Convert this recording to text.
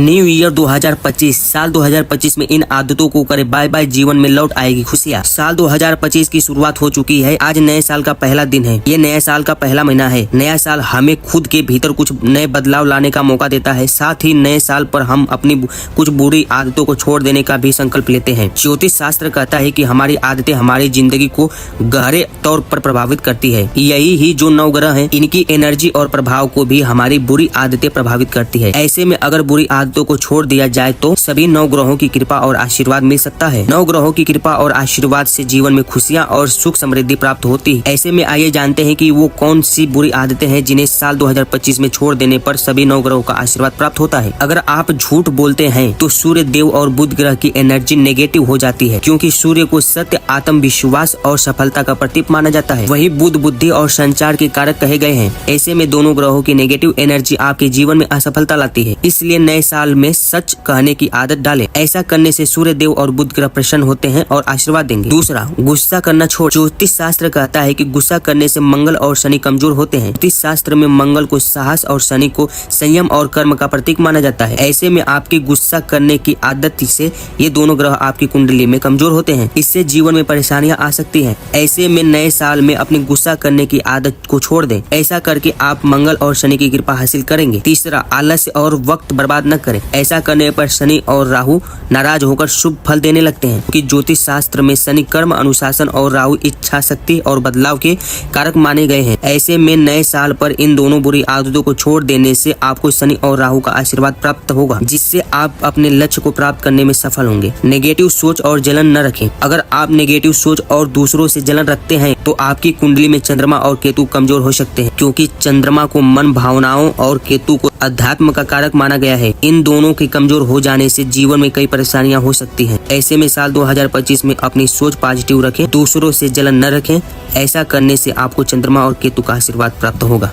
New year 2025 साल 2025 में इन आदतों को करे बाय बाय, जीवन में लौट आएगी खुशियाँ। साल 2025 की शुरुआत हो चुकी है। आज नए साल का पहला दिन है। ये नए साल का पहला महीना है। नया साल हमें खुद के भीतर कुछ नए बदलाव लाने का मौका देता है। साथ ही नए साल पर हम अपनी कुछ बुरी आदतों को छोड़ देने का भी संकल्प लेते हैं। ज्योतिष शास्त्र कहता है कि हमारी आदतें हमारी जिंदगी को गहरे तौर पर प्रभावित करती है। यही ही जो नवग्रह हैं, इनकी एनर्जी और प्रभाव को भी हमारी बुरी आदतें प्रभावित करती है। ऐसे में अगर बुरी आदतों को छोड़ दिया जाए तो सभी नौ ग्रहों की कृपा और आशीर्वाद मिल सकता है। नौ ग्रहों की कृपा और आशीर्वाद से जीवन में खुशियां और सुख समृद्धि प्राप्त होती है। ऐसे में आइए जानते हैं कि वो कौन सी बुरी आदतें हैं जिन्हें साल 2025 में छोड़ देने पर सभी नौ ग्रहों का आशीर्वाद प्राप्त होता है। अगर आप झूठ बोलते हैं तो सूर्य देव और बुध ग्रह की एनर्जी नेगेटिव हो जाती है, क्योंकि सूर्य को सत्य, आत्मविश्वास और सफलता का प्रतीक माना जाता है। वही बुध बुद्धि और संचार के कारक कहे गए हैं। ऐसे में दोनों ग्रहों की नेगेटिव एनर्जी आपके जीवन में असफलता लाती है। इसलिए नए साल में सच कहने की आदत डालें। ऐसा करने से सूर्य देव और बुध ग्रह प्रसन्न होते हैं और आशीर्वाद देंगे। दूसरा, गुस्सा करना छोड़। ज्योतिष शास्त्र कहता है कि गुस्सा करने से मंगल और शनि कमजोर होते हैं। ज्योतिष शास्त्र में मंगल को साहस और शनि को संयम और कर्म का प्रतीक माना जाता है। ऐसे में आपकी गुस्सा करने की आदत से ये दोनों ग्रह आपकी कुंडली में कमजोर होते हैं। इससे जीवन में परेशानियां आ सकती हैं। ऐसे में नए साल में अपनी गुस्सा करने की आदत को छोड़ दें। ऐसा करके आप मंगल और शनि की कृपा हासिल करेंगे। तीसरा, आलस्य और वक्त बर्बाद न करें। ऐसा करने पर शनि और राहु नाराज होकर शुभ फल देने लगते हैं, क्योंकि ज्योतिष शास्त्र में शनि कर्म, अनुशासन और राहु इच्छा शक्ति और बदलाव के कारक माने गए हैं। ऐसे में नए साल पर इन दोनों बुरी आदतों को छोड़ देने से आपको शनि और राहु का आशीर्वाद प्राप्त होगा, जिससे आप अपने लक्ष्य को प्राप्त करने में सफल होंगे। नेगेटिव सोच और जलन न रखें। अगर आप नेगेटिव सोच और दूसरों से जलन रखते हैं तो आपकी कुंडली में चंद्रमा और केतु कमजोर हो सकते हैं, क्योंकि चंद्रमा को मन, भावनाओं और केतु को अध्यात्म का कारक माना गया है। इन दोनों के कमजोर हो जाने से जीवन में कई परेशानियां हो सकती हैं। ऐसे में साल 2025 में अपनी सोच पॉजिटिव रखें, दूसरों से जलन न रखें। ऐसा करने से आपको चंद्रमा और केतु का आशीर्वाद प्राप्त होगा।